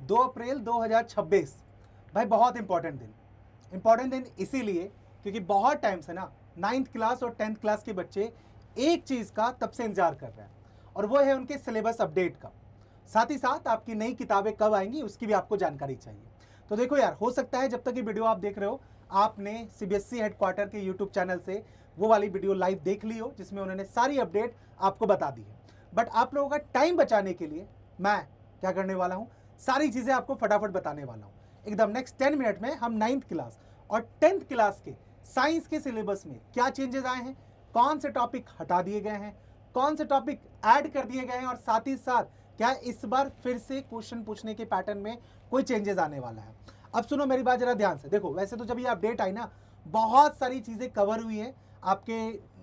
2 अप्रैल 2026। भाई बहुत इंपॉर्टेंट दिन इसीलिए क्योंकि बहुत टाइम से ना 9th क्लास और 10th क्लास के बच्चे एक चीज़ का तब से इंतजार कर रहे हैं और वो है उनके सिलेबस अपडेट का। साथ ही साथ आपकी नई किताबें कब आएंगी उसकी भी आपको जानकारी चाहिए। तो देखो यार, हो सकता है जब तक ये वीडियो आप देख रहे हो आपने सीबीएसई हेडक्वार्टर के यूट्यूब चैनल से वो वाली वीडियो लाइव देख ली हो जिसमें उन्होंने सारी अपडेट आपको बता दी है। बट आप लोगों का टाइम बचाने के लिए मैं क्या करने वाला हूँ, सारी चीज़ें आपको फटाफट बताने वाला हूँ। एकदम नेक्स्ट 10 मिनट में हम 9th क्लास और 10th क्लास के साइंस के सिलेबस में क्या चेंजेस आए हैं, कौन से टॉपिक हटा दिए गए हैं, कौन से टॉपिक ऐड कर दिए गए हैं और साथ ही साथ क्या इस बार फिर से क्वेश्चन पूछने के पैटर्न में कोई चेंजेस आने वाला है। अब सुनो मेरी बात जरा ध्यान से। देखो वैसे तो जब ये अपडेट आई ना बहुत सारी चीज़ें कवर हुई है आपके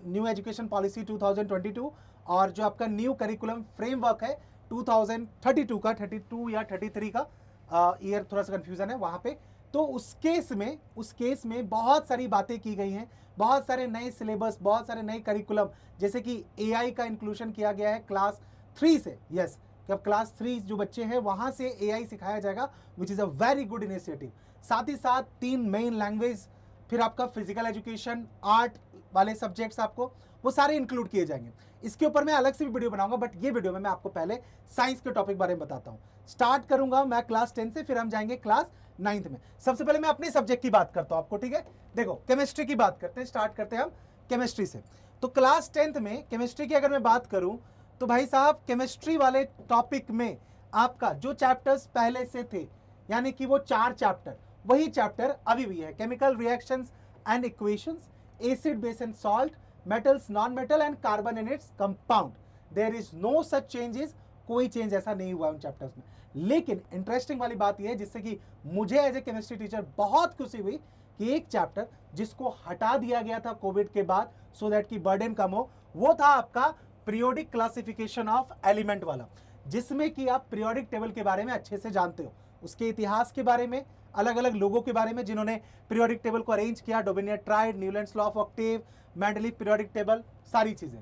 न्यू एजुकेशन पॉलिसी 2022 और जो आपका न्यू करिकुलम फ्रेमवर्क है 2032 का 32 या 33 का ईयर थोड़ा सा कंफ्यूजन है वहाँ पे। तो उस केस में बहुत सारी बातें की गई हैं, बहुत सारे नए सिलेबस, बहुत सारे नए करिकुलम, जैसे कि एआई का इंक्लूजन किया गया है क्लास 3 से। यस, कि अब क्लास 3 जो बच्चे हैं वहाँ से एआई सिखाया जाएगा, which is a very good initiative. साथ ही साथ 3 मेन लैंग्वेज, फिर आपका फिजिकल एजुकेशन, आर्ट वाले सब्जेक्ट्स आपको वो सारे इंक्लूड किए जाएंगे। इसके ऊपर मैं अलग से भी वीडियो बनाऊंगा, बट ये वीडियो में मैं आपको पहले साइंस के टॉपिक बारे में बताता हूँ। स्टार्ट करूंगा मैं क्लास 10 से, फिर हम जाएंगे क्लास 9th में। सबसे पहले मैं अपने सब्जेक्ट की बात करता हूँ आपको, ठीक है। देखो केमिस्ट्री की बात करते हैं, स्टार्ट करते हैं हम केमिस्ट्री से। तो क्लास 10th में केमिस्ट्री की अगर मैं बात करूं तो भाई साहब केमिस्ट्री वाले टॉपिक में आपका जो चैप्टर्स पहले से थे, यानी कि वो 4 चैप्टर, वही चैप्टर अभी भी है। Chemical reactions and equations, acid base and salt, metals non metal and carbon and its compound. There is no such changes, कोई चेंज ऐसा नहीं हुआ उन चैप्टर्स में। लेकिन इंटरेस्टिंग वाली बात यह है जिससे कि मुझे एज ए केमिस्ट्री टीचर बहुत खुशी हुई कि एक चैप्टर जिसको हटा दिया गया था कोविड के बाद सो दैट की बर्डन कम हो, वो था आपका पीरियोडिक क्लासिफिकेशन ऑफ एलिमेंट वाला, जिसमें कि आप पीरियोडिक टेबल के बारे में अच्छे से जानते हो, उसके इतिहास के बारे में, अलग अलग लोगों के बारे में जिन्होंने पीरियोडिक टेबल को अरेंज किया, Dobereiner tried, Newlands law of octave, Mendeleev periodic table, सारी चीजें।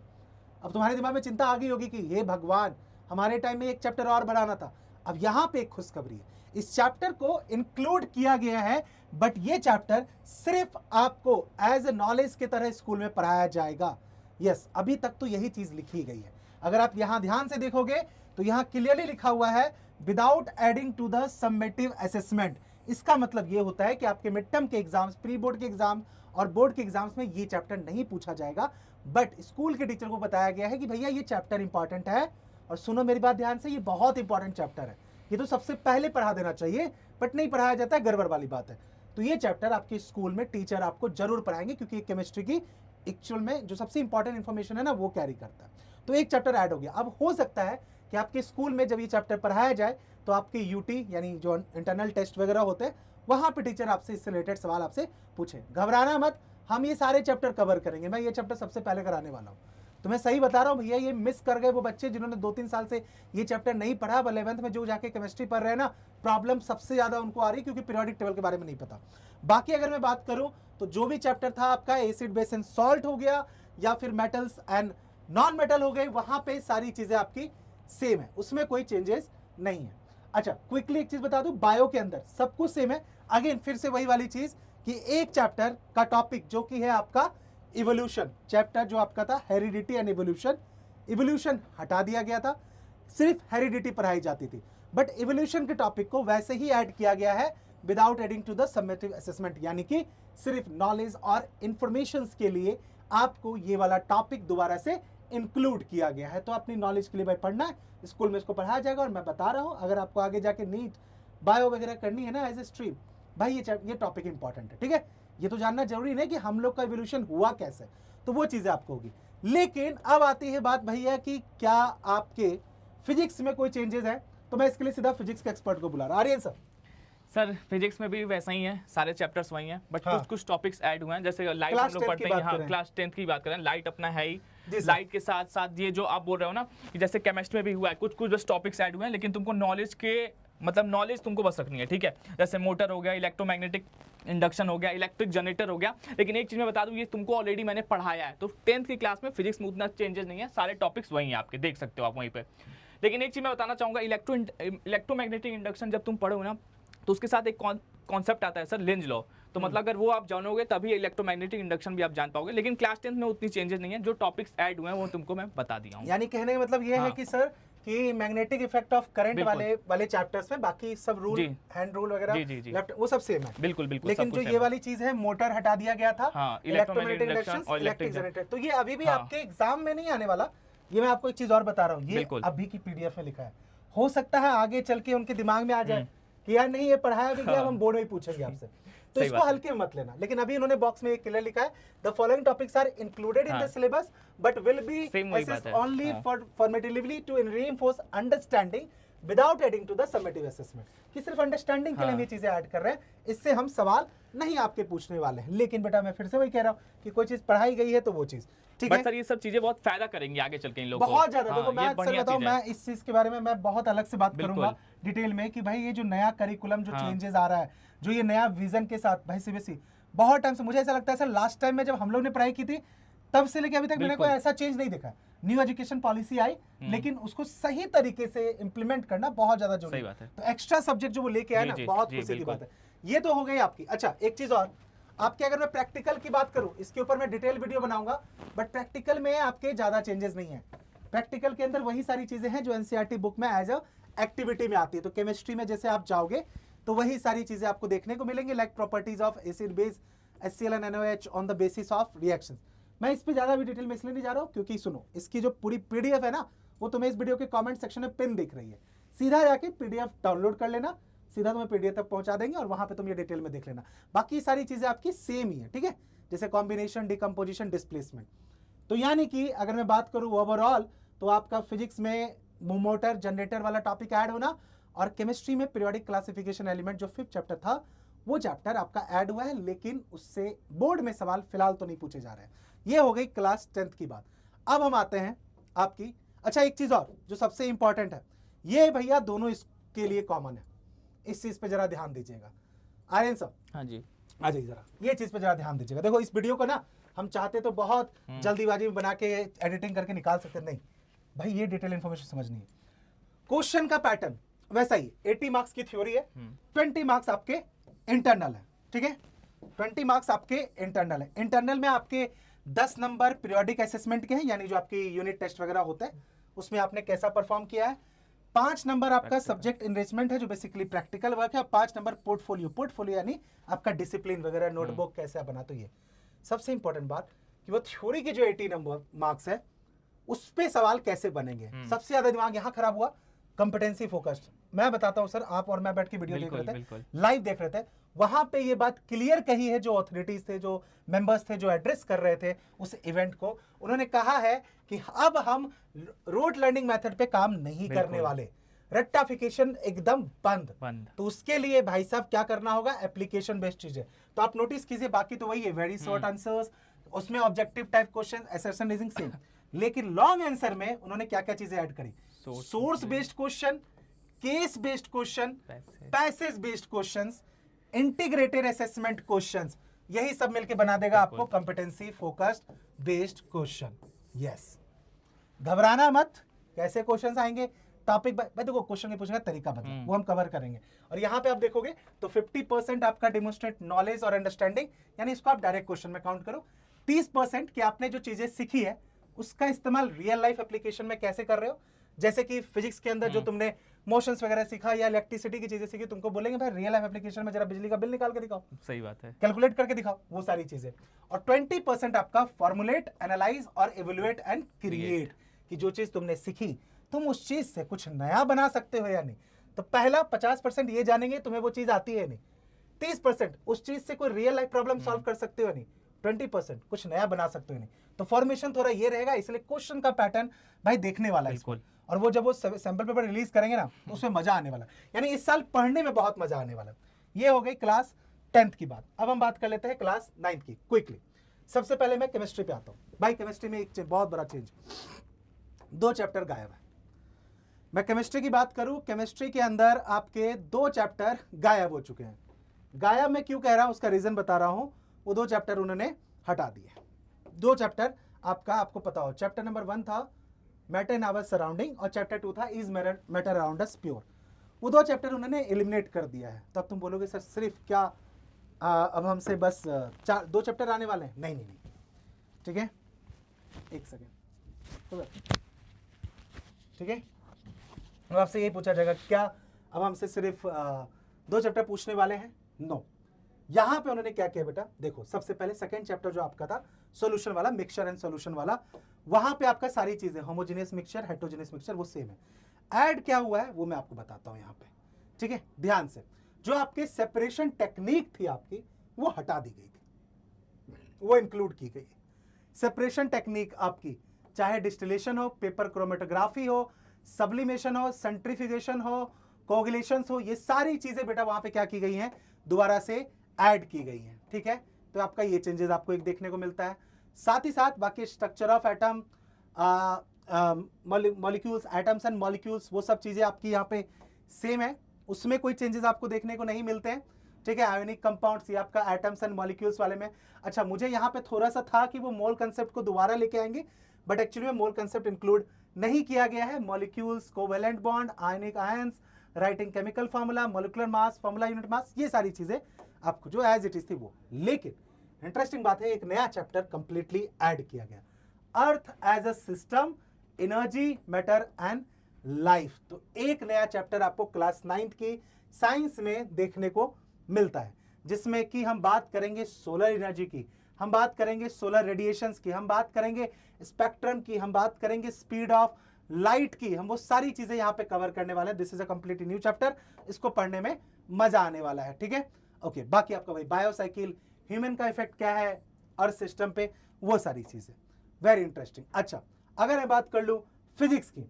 अब तुम्हारे दिमाग में चिंता आ गई होगी कि हे भगवान, हमारे टाइम में एक चैप्टर और बढ़ाना था। अब यहां पे एक खुशखबरी है, इस चैप्टर को इंक्लूड किया गया है, बट ये चैप्टर सिर्फ आपको एज ए नॉलेज की तरह स्कूल में पढ़ाया जाएगा। यस, अभी तक तो यही चीज लिखी गई है। अगर आप यहां ध्यान से देखोगे तो यहां क्लियरली लिखा हुआ है without adding to the summative assessment. इसका मतलब यह होता है कि आपके मिड टर्म के एग्जाम्स, प्री बोर्ड के एग्जाम और बोर्ड के एग्जाम्स में ये चैप्टर नहीं पूछा जाएगा, बट स्कूल के टीचर को बताया गया है कि भैया ये चैप्टर इंपॉर्टेंट है। और सुनो मेरी बात ध्यान से, ये बहुत इंपॉर्टेंट चैप्टर है, ये तो सबसे पहले पढ़ा देना चाहिए, बट नहीं पढ़ाया जाता है, गड़बड़ वाली बात है। तो ये चैप्टर आपके स्कूल में टीचर आपको जरूर पढ़ाएंगे, क्योंकि केमिस्ट्री की एक्चुअल में जो सबसे इंपॉर्टेंट इंफॉर्मेशन है ना वो कैरी करता है। तो एक चैप्टर ऐड हो गया। अब हो सकता है कि आपके स्कूल में जब ये चैप्टर पढ़ाया जाए तो आपके यूटी यानी जो इंटरनल टेस्ट वगैरह होते हैं वहां पे टीचर आपसे इससे रिलेटेड सवाल आपसे पूछे। घबराना मत, हम ये सारे चैप्टर कवर करेंगे। मैं ये चैप्टर सबसे पहले कराने वाला हूँ। तो मैं सही बता रहा हूँ भैया, ये मिस कर गए वो बच्चे जिन्होंने 2-3 साल से ये चैप्टर नहीं पढ़ा। अब 11th में जो जाके केमिस्ट्री पढ़ रहे हैं ना, प्रॉब्लम सबसे ज्यादा उनको आ रही है क्योंकि पीरियोडिक टेबल के बारे में नहीं पता। बाकी अगर मैं बात करूं तो जो भी चैप्टर था आपका एसिड बेस एंड सॉल्ट हो गया या फिर मेटल्स एंड नॉन मेटल हो गए, वहां पे सारी चीजें आपकी सेम है, उसमें कोई चेंजेस नहीं है। अच्छा, क्विकली एक चीज बता दूं, बायो के अंदर सब कुछ सेम है। अगेन फिर से वही वाली चीज कि एक चैप्टर का टॉपिक जो कि है आपका इवोल्यूशन, चैप्टर जो आपका था हेरिडिटी एंड इवोल्यूशन, इवोल्यूशन हटा दिया गया था, सिर्फ हेरिडिटी पढ़ाई जाती थी। बट इवोल्यूशन के टॉपिक को वैसे ही ऐड किया गया है without adding to the summative assessment, यानी कि सिर्फ नॉलेज और इंफॉर्मेशन के लिए आपको ये वाला टॉपिक दोबारा से इंक्लूड किया गया है। तो अपनी नॉलेज के लिए भाई पढ़ना है, स्कूल में इसको पढ़ाया जाएगा। और मैं बता रहा हूं, अगर आपको आगे जाके नीट बायो वगैरह करनी है ना एज ए स्ट्रीम, भाई ये टॉपिक इंपॉर्टेंट है, ठीक है। ये तो जानना जरूरी नहीं कि हम लोग का इवोल्यूशन हुआ कैसे, तो वो चीजें आपको होगी। लेकिन अब आती है बात भैया कि क्या आपके फिजिक्स में कोई चेंजेस है, तो मैं इसके लिए सीधा फिजिक्स के एक्सपर्ट को बुला रहा हूं। आर्यन सर। सर फिजिक्स में भी वैसा ही है, सारे चैप्टर्स वही हैं, बट हाँ। कुछ कुछ टॉपिक्स ऐड हुए हैं। जैसे लाइट क्लास हम लोग 10 पढ़ते की हैं, बात हाँ करें। क्लास 10th की बात करें, लाइट अपना है ही। जी सर। लाइट के साथ साथ ये जो आप बोल रहे हो ना कि जैसे केमिस्ट्री में भी हुआ है, कुछ कुछ बस टॉपिक्स ऐड हुए हैं, लेकिन तुमको नॉलेज के मतलब नॉलेज तुमको बस रखनी है, ठीक है। जैसे मोटर हो गया, इलेक्ट्रोमैग्नेटिक इंडक्शन हो गया, इलेक्ट्रिक जनरेटर हो गया। लेकिन एक चीज मैं बता दूं, ये तुमको ऑलरेडी मैंने पढ़ाया है, तो 10th की क्लास में फिजिक्स में उतना चेंजेस नहीं है, सारे टॉपिक्स वही हैं आपके, देख सकते हो आप वहीं पे। लेकिन एक चीज मैं बताना चाहूंगा, इलेक्ट्रोमैग्नेटिक इंडक्शन जब तुम पढ़ो ना, तो उसके साथ एक कॉन्सेप्ट आता है सर, लेंज लॉ। तो मतलब अगर वो आप जानोगे तभी इलेक्ट्रोमैग्नेटिक इंडक्शन भी आप जान पाओगे। लेकिन क्लास 10th में उतनी चेंजेस नहीं है, जो टॉपिक्स ऐड हुए हैं वो तुमको मैं बता दिया हूँ। यानी कहने का मतलब ये है हाँ। कि सर कि मैग्नेटिक इफेक्ट ऑफ करंट बिल्कुल। वाले चैप्टर्स में बाकी सब रूल, जी। हैंड रूल वगैरह, जी। लेफ्ट, वो सब सेम है। बिल्कुल बिल्कुल, लेकिन सब जो कुछ ये same है। वाली चीज है, मोटर हटा दिया गया था, हाँ, इलेक्ट्रोमैग्नेटिक इलेक्ट्रोमैग्नेटिक इंडक्शन, और इलेक्ट्रिक इलेक्ट्रिक। जनरेटर। तो ये अभी भी हाँ। आपके एग्जाम में नहीं आने वाला। ये मैं आपको एक चीज और बता रहा हूँ, ये बिल्कुल। अभी की पीडीएफ में लिखा है। हो सकता है आगे चल के उनके दिमाग में आ जाए कि यार नहीं ये पढ़ाया भी गया, अब हम बोर्ड में ही पूछेंगे आपसे, तो सही इसको बात है। हल्के में मत लेना। लेकिन अभी इन्होंने बॉक्स में एक क्लियर लिखा है, the following topics are included in the हाँ। Syllabus but will be Same वही assessed बात है। only हाँ। formatively to reinforce understanding without adding to the summative assessment। कि सिर्फ अंडरस्टैंडिंग के लिए हम ये चीजें ऐड कर रहे हैं, इससे हम सवाल नहीं आपके पूछने वाले हैं। लेकिन बेटा मैं फिर से वही कह रहा हूँ कि कोई चीज पढ़ाई गई है तो वो चीज ठीक है। बट सर ये सब चीजें बहुत फायदा करेंगे आगे चल के इन लोगों को। बहुत ज्यादा। हाँ, देखो मैं ये सर बढ़िया बताऊं, चीज़ है। मैं इस चीज के बारे में मैं बहुत अलग से बात बिल्कुल। करूंगा डिटेल में कि भाई ये जो नया करिकुलम जो हाँ। चेंजेस आ रहा है, जो ये नया विजन के साथ भाई सीबीएसई बहुत टाइम से, मुझे ऐसा लगता है सर लास्ट टाइम में जब हम लोग ने पढ़ाई की थी तब से लेके अभी तक मैंने कोई बिल्कुल। ऐसा चेंज नहीं देखा। न्यू एजुकेशन पॉलिसी आई, लेकिन उसको सही तरीके से इंप्लीमेंट करना बहुत ज्यादा जरूरी सही बात है। तो एक्स्ट्रा सब्जेक्ट जो वो लेके आए जी, ना, जी, बहुत जी, खुशी की बिल्कुल। बात है। ये तो हो गई आपकी। अच्छा एक चीज और, आपके अगर मैं प्रैक्टिकल की बात करूं, इसके ऊपर मैं डिटेल वीडियो बनाऊंगा, बट प्रैक्टिकल में आपके ज्यादा चेंजेस नहीं है। प्रैक्टिकल के अंदर वही सारी चीजें हैं जो एनसीईआरटी बुक में एज अ एक्टिविटी में आती है। तो केमिस्ट्री में जैसे आप जाओगे तो वही सारी चीजें आपको देखने को मिलेंगी, like properties of acid base HCl and NaOH on the basis of reactions. मैं इस पे ज्यादा भी डिटेल में इसलिए नहीं जा रहा हूँ क्योंकि सुनो, इसकी जो पूरी पीडीएफ है ना, वो तुम्हें इस वीडियो के कमेंट सेक्शन में पिन दिख रही है, सीधा जाके पीडीएफ डाउनलोड कर लेना, सीधा तुम्हें पीडीएफ तक पहुंचा देंगे और वहां पे तुम ये डिटेल में देख लेना। बाकी सारी चीजें आपकी सेम ही है, ठीक है, जैसे कॉम्बिनेशन, डिकम्पोजिशन, डिस्प्लेसमेंट। तो यानी कि अगर मैं बात करूं ओवरऑल, तो आपका फिजिक्स में मोटर जनरेटर वाला टॉपिक ऐड होना, और केमिस्ट्री में पीरियोडिक क्लासिफिकेशन एलिमेंट जो 5th चैप्टर था वो चैप्टर आपका ऐड हुआ है, लेकिन उससे बोर्ड में सवाल फिलहाल तो नहीं पूछे जा रहे हैं। ये हो गई क्लास 10th की बात। अब हम आते हैं आपकी, अच्छा एक चीज और जो सबसे इंपॉर्टेंट है, ये भैया दोनों इसके लिए कॉमन है, इस चीज पे जरा ध्यान दीजिएगा। आर्यन साहब हाँ जी। आ जाइए जरा, ये चीज पे जरा ध्यान दीजिएगा। देखो इस वीडियो को ना हम चाहते तो बहुत जल्दीबाजी में बना के एडिटिंग करके निकाल सकते, नहीं भाई, ये डिटेल इंफॉर्मेशन समझनी है। क्वेश्चन का पैटर्न वैसा ही, 80 मार्क्स की थ्योरी है, 20 मार्क्स आपके इंटरनल है, ठीक है, 20 मार्क्स आपके इंटरनल है। इंटरनल में आपके 10 नंबर पीरियोडिक असेसमेंट के हैं, यानी जो आपकी यूनिट टेस्ट वगैरह होता है उसमें आपने कैसा परफॉर्म किया है। 5 नंबर आपका सब्जेक्ट इनरिचमेंट है जो बेसिकली प्रैक्टिकल वर्क है, और 5 नंबर पोर्टफोलियो यानी आपका डिसिप्लिन वगैरह, नोटबुक कैसे आप बनाते हो। ये सबसे इंपॉर्टेंट बात कि वो थ्योरी के जो 80 नंबर मार्क्स है उस पे सवाल कैसे बनेंगे। सबसे ज्यादा दिमाग यहाँ खराब हुआ कंपिटेंसी फोकस्ड। मैं बताता हूं सर, आप और मैं बैठ के वीडियो देख रहे थे, लाइव देख रहे थे, वहां पे ये बात क्लियर कही है जो ऑथोरिटीज थे, जो मेंबर्स थे, जो एड्रेस कर रहे थे उस इवेंट को, उन्होंने कहा है कि अब हम रोट लर्निंग मेथड पे काम नहीं करने वाले, रेक्टाफिकेशन एकदम बंद। तो उसके लिए भाई साहब क्या करना होगा, एप्लीकेशन बेस्ड चीजें। तो आप नोटिस कीजिए, बाकी तो वही है, वेरी शॉर्ट आंसर्स, उसमें objective type question, assertion raising same, लेकिन लॉन्ग आंसर में उन्होंने क्या क्या चीजें ऐड करी, source based question, case based question, passage based questions, integrated assessment questions, यही सब मिलके बना देगा आपको competency focused based question. Yes, घबराना मत, कैसे क्वेश्चंस आएंगे, टॉपिक भाई देखो, क्वेश्चन के पूछने का तरीका बदला, वो हम कवर करेंगे। और यहाँ पे आप देखोगे तो 50% आपका डेमोन्स्ट्रेट नॉलेज और अंडरस्टैंडिंग, यानी इसको आप डायरेक्ट क्वेश्चन में काउंट करो। 30% कि आपने जो चीजें सीखी है उसका इस्तेमाल रियल लाइफ एप्लीकेशन में कैसे कर रहे हो। जैसे कि फिजिक्स के अंदर जो तुमने मोशंस वगैरह सीखा या इलेक्ट्रिसिटी की चीजें सीखी, तुमको बोलेंगे भाई रियल लाइफ एप्लीकेशन में जरा बिजली का बिल निकाल के दिखाओ, सही बात है, कैलकुलेट करके दिखाओ, वो सारी चीजें। और 20% आपका फॉर्मुलेट, एनालाइज और इवेल्युएट एंड क्रिएट, कि जो चीज तुमने सीखी तुम उस चीज से कुछ नया बना सकते हो या नहीं। तो पहला 50% ये जानेंगे तुम्हें वो चीज आती है नहीं, 30% उस चीज से कोई रियल लाइफ प्रॉब्लम सॉल्व कर सकते हो नहीं, 20% कुछ नया बना सकते हो नहीं। तो फॉर्मेशन थोड़ा ये रहेगा, इसलिए क्वेश्चन का पैटर्न भाई देखने वाला है इसको। और वो जब वो सैंपल पेपर रिलीज करेंगे ना तो उसमें मजा आने वाला, यानी इस साल पढ़ने में बहुत मजा आने वाला। ये हो गई क्लास 10th की बात। अब हम बात कर लेते हैं क्लास 9th की क्विकली। सबसे पहले मैं केमिस्ट्री पे आता हूँ। भाई केमिस्ट्री में एक बहुत बड़ा चेंज, 2 चैप्टर गायब है। मैं केमिस्ट्री की बात करूं, केमिस्ट्री के अंदर आपके 2 चैप्टर गायब हो चुके हैं। गायब मैं क्यों कह रहा हूं, उसका रीजन बता रहा हूं। वो 2 चैप्टर उन्होंने हटा दिए। 2 चैप्टर आपका, आपको पता हो, चैप्टर नंबर 1 था मैटर इन आवर सराउंडिंग, और चैप्टर 2 था is matter around us pure. वो 2 चैप्टर उन्होंने एलिमिनेट कर दिया है। तो अब तुम बोलोगे सर सिर्फ क्या अब हमसे बस 2 चैप्टर आने वाले हैं? नहीं नहीं नहीं, ठीक है, एक सेकेंड, ठीक है। अब आपसे यही पूछा जाएगा क्या अब हमसे सिर्फ 2 चैप्टर पूछने वाले हैं? नो। यहां पे उन्होंने क्या किया बेटा, देखो सबसे पहले सेकंड चैप्टर जो आपका था सॉल्यूशन वाला, मिक्सचर एंड सॉल्यूशन वाला, वहां पे आपका सारी चीजें होमोजेनियस मिक्सचर, हेटेरोजेनियस मिक्सचर वो सेम है। ऐड क्या हुआ है वो मैं आपको बताता हूं यहां पे, ठीक है, ध्यान से। जो आपके सेपरेशन टेक्निक थी आपकी वो हटा दी गई थी, वो इंक्लूड की गई। सेपरेशन टेक्निक आपकी चाहे डिस्टिलेशन हो, पेपर क्रोमेटोग्राफी हो, सब्लिमेशन हो, सेंट्रीफ्यूगेशन हो, कोगुलेशंस हो, ये सारी चीजें बेटा वहां पे क्या की गई हैं, दोबारा से ऐड की गई हैं, ठीक है। तो आपका ये चेंजेस आपको एक देखने को मिलता है। साथ ही साथ बाकी structure of atom, molecules, atoms and molecules, वो सब चीजें आपकी यहाँ पे सेम है, उसमें कोई चेंजेस आपको देखने को नहीं मिलते हैं, ठीक है। आयोनिक कंपाउंड्स ये आपका एटम्स एंड मॉलिक्यूल्स वाले में। अच्छा, मुझे यहाँ पे थोड़ा सा था कि वो मोल कंसेप्ट को दोबारा लेके आएंगे, बट एक्चुअली में मोल कंसेप्ट इंक्लूड नहीं किया गया है। Molecules, covalent bond, ionic ions, writing chemical formula, molecular mass, formula unit mass, ये सारी चीजें आपको जो एज इट इज थी वो। लेकिन इंटरेस्टिंग बात है, एक नया चैप्टर कंप्लीटली ऐड किया गया, earth as a system, energy, matter and life. तो एक नया चैप्टर आपको क्लास 9th की साइंस में देखने को मिलता है, जिसमें कि हम बात करेंगे सोलर एनर्जी की, हम बात करेंगे सोलर रेडिएशंस की, हम बात करेंगे स्पेक्ट्रम की, हम बात करेंगे स्पीड ऑफ लाइट की, हम वो सारी चीजें यहाँ पे कवर करने वाले हैं। This is a completely new chapter, इसको पढ़ने में मजा आने वाला है, ठीक है। ओके, बाकी आपका भाई बायोसाइकिल, ह्यूमन का इफेक्ट क्या है अर्थ सिस्टम पे, वो सारी चीजें वेरी इंटरेस्टिंग। अच्छा, अगर मैं बात कर लूं फिजिक्स की,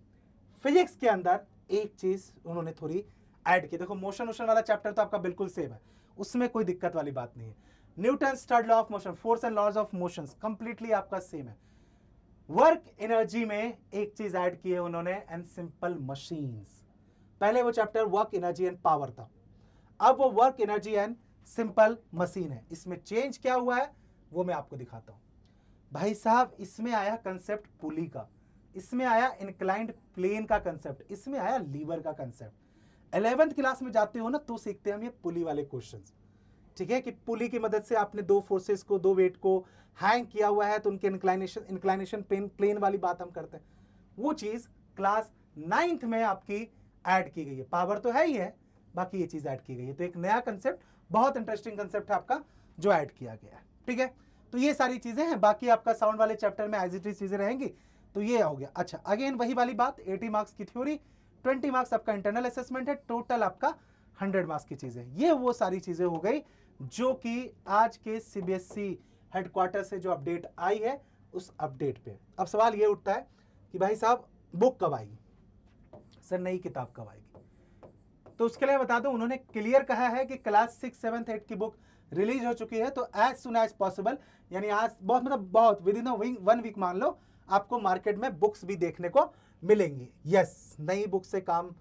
फिजिक्स के अंदर एक चीज उन्होंने थोड़ी ऐड की। देखो मोशन वोशन वाला चैप्टर तो आपका बिल्कुल सेम है, उसमें कोई दिक्कत वाली बात नहीं है। Newton third law of motion, force and laws of motion, completely आपका सेम है। वर्क एनर्जी में एक चीज ऐड की है उन्होंने, एंड सिंपल मशीन्स। पहले वो chapter work energy and power था, अब वो work energy and simple machine है। इसमें चेंज क्या हुआ है वो मैं आपको दिखाता हूं भाई साहब। इसमें आया कंसेप्ट पुली का, इसमें आया इंक्लाइंड प्लेन का कंसेप्ट, इसमें आया लीवर का कंसेप्ट। 11th क्लास में जाते हो ना तो सीखते हैं हम ये पुली वाले क्वेश्चंस, ठीक है, कि पुली की मदद से आपने 2 फोर्सेस को, 2 वेट को हैंग किया हुआ है तो उनके इंक्लाइनेशन प्लेन वाली बात हम करते हैं। वो चीज क्लास 9th में आपकी ऐड की गई है। पावर तो है ही है, बाकी ये चीज ऐड की गई है। तो एक नया कंसेप्ट, बहुत इंटरेस्टिंग कंसेप्ट है आपका जो ऐड किया गया है, ठीक है। तो ये सारी चीजें हैं, बाकी आपका साउंड वाले चैप्टर में एज इट इज चीजें रहेंगी। तो ये हो गया। अच्छा, अगेन वही वाली बात, 80 मार्क्स की थ्योरी, 20 मार्क्स आपका इंटरनल असेसमेंट है, टोटल आपका 100 मार्क्स की चीजें। ये वो सारी चीजें हो गई जो कि आज के सीबीएसई हेडक्वार्टर से जो अपडेट आई है उस अपडेट पे। अब सवाल ये उठता है कि भाई साहब बुक कब आएगी, सर नई किताब कब आएगी? तो उसके लिए बता दूं, उन्होंने क्लियर कहा है कि क्लास 6, 7, 8 की बुक रिलीज हो चुकी है। तो एज सुन एज पॉसिबल, यानी आज बहुत मतलब बहुत विद इन 1 वीक मान लो, आपको मार्केट में बुक्स भी देखने को मिलेंगी। यस, नई बुक से काम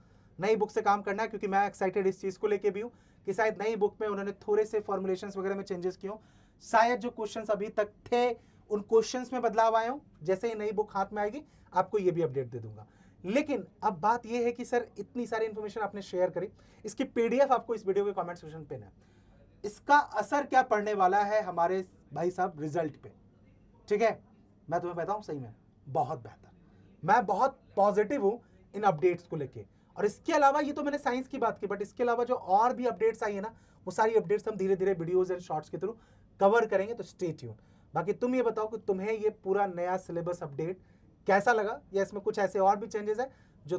करना है, क्योंकि मैं एक्साइटेड इस चीज को लेके भी हूँ कि शायद नई बुक में उन्होंने थोड़े से फॉर्मुलेशंस वगैरह में चेंजेस किए हो, शायद जो क्वेश्चंस अभी तक थे उन क्वेश्चंस में बदलाव आए हो। जैसे ही नई बुक हाथ में आएगी आपको ये भी अपडेट दे दूंगा। लेकिन अब बात यह है कि सर इतनी सारी इंफॉर्मेशन आपने शेयर करी, इसकी पीडीएफ आपको इस वीडियो के कमेंट सेक्शन पे ना, इसका असर क्या पड़ने वाला है हमारे भाई साहब रिजल्ट पे, ठीक है। मैं तुम्हें बताऊं सही में बहुत बेहतर, मैं बहुत पॉजिटिव हूं इन अपडेट्स को लेके। और इसके अलावा ये तो मैंने साइंस की बात की, बट इसके अलावा जो और भी अपडेट्स आई है ना, वो सारी अपडेट्स हम धीरे धीरे वीडियोज एंड शॉर्ट्स के थ्रू कवर करेंगे। तो स्टे ट्यून। बाकी तुम ये बताओ कि तुम्हें ये पूरा नया सिलेबस अपडेट कैसा लगा, या इसमें कुछ ऐसे और भी चेंजेस है जो